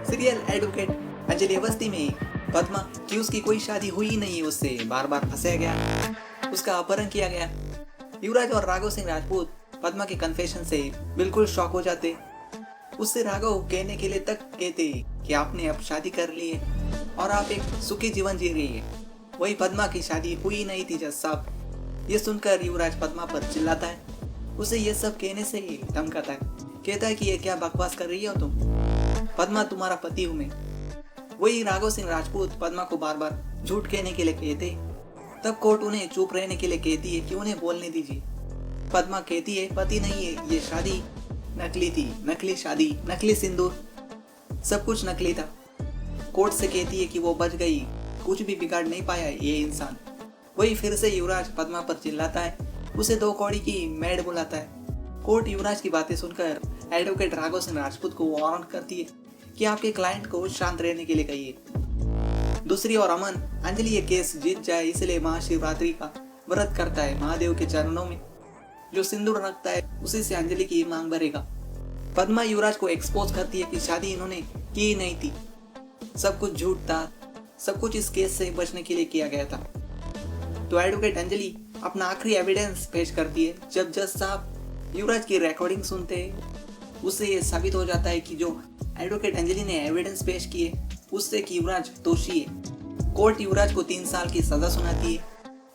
Serial advocate Anjali Awasthi में पद्मा कि उसकी कोई शादी हुई नहीं, उससे बार बार फंसाया गया, उसका अपहरण किया गया। युवराज और राघव सिंह राजपूत पद्मा के कन्फेशन से बिल्कुल शॉक हो जाते। उससे राघव कहने के लिए तक कहते कि आपने अब शादी कर ली है और आप एक सुखी जीवन जी रही है। वही पद्मा की शादी हुई नहीं थी जज साहब। ये सुनकर युवराज पद्मा पर चिल्लाता है, उसे ये सब कहने से ही धमकाता है, कहता है कि ये क्या बकवास कर रही हो तुम, पद्मा तुम्हारा पति हूं मैं। वही राघव सिंह राजपूत पद्मा को बार बार झूठ कहने के लिए कहते। तब कोर्ट उन्हें चुप रहने के लिए कहती है कि उन्हें बोलने दीजिए। पद्मा कहती है पति नहीं है, ये शादी नकली थी, नकली शादी, नकली सिंदूर, सब कुछ नकली था। कोर्ट से कहती है कि वो बच गई, कुछ भी बिगाड़ नहीं पाया ये इंसान। वही फिर से युवराज पद्मा पर चिल्लाता है, उसे 2 कौड़ी की मेड बुलाता है। कोर्ट युवराज की बातें सुनकर एडवोकेट राघव सिंह राजपूत को वार्न करती है कि आपके क्लाइंट को शांत रहने के लिए कहिए। दूसरी ओर अमन अंजलि ये केस जीत जाए इसलिए महाशिवरात्रि का व्रत करता है महादेव के चरणों में। जो सिंदूर रखता है उसी से अंजलि की मांग भरेगा। पद्मा युवराज को एक्सपोज करती है कि शादी इन्होंने की नहीं थी, सब कुछ झूठ था, सब कुछ इस केस से बचने के लिए किया गया था। तो एडवोकेट अंजलि अपना आखिरी एविडेंस पेश करती है। जब जज साहब युवराज की रिकॉर्डिंग सुनते हैं उससे ये साबित हो जाता है कि जो एडवोकेट अंजलि ने एविडेंस पेश किए उससे कि युवराज दोषी है। कोर्ट युवराज को 3 साल की सजा सुनाती है,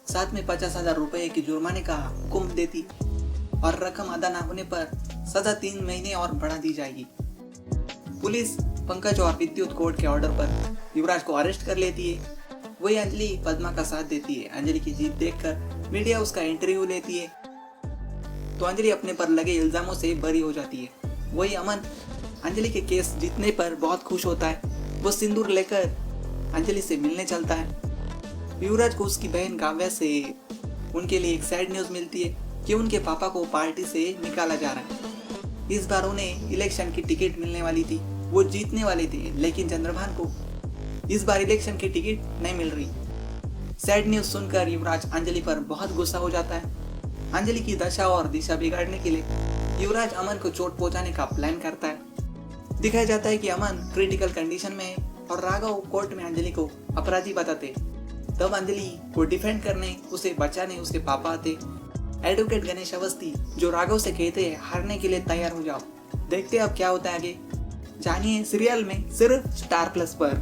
साथ में 50,000 रुपए की जुर्माने का हुक्म देती और रकम अदा न होने पर सजा 3 महीने और बढ़ा दी जाएगी। पुलिस पंकज और विद्युत कोर्ट के ऑर्डर पर युवराज को अरेस्ट कर लेती है। वही अंजलि पद्मा का साथ देती है। अंजलि की जीत देखकर मीडिया उसका इंटरव्यू लेती है तो अंजलि अपने पर लगे इल्जामों से बरी हो जाती है। वही अमन अंजलि के केस जीतने पर बहुत खुश होता है। वो सिंदूर लेकर अंजलि से मिलने चलता है। युवराज को उसकी बहन काव्या से उनके लिए एक सैड न्यूज मिलती है कि उनके पापा को पार्टी से निकाला जा रहा है। इस बार उन्हें इलेक्शन की टिकट मिलने वाली थी, वो जीतने वाले थे, लेकिन चंद्रभान को इस बार इलेक्शन की टिकट नहीं मिल रही। सैड न्यूज सुनकर युवराज अंजलि पर बहुत गुस्सा हो जाता है। अंजलि की दशा और दिशा बिगाड़ने के लिए युवराज अमन को चोट पहुंचाने का प्लान करता है। दिखाया जाता है कि अमन क्रिटिकल कंडीशन में है और राघव कोर्ट में अंजलि को अपराधी बताते। तब अंजलि को डिफेंड करने, उसे बचाने उसके पापा आते, एडवोकेट गणेश अवस्थी, जो राघव से कहते हैं हारने के लिए तैयार हो जाओ। देखते अब क्या होता है आगे, जानिए सीरियल में सिर्फ स्टार प्लस पर।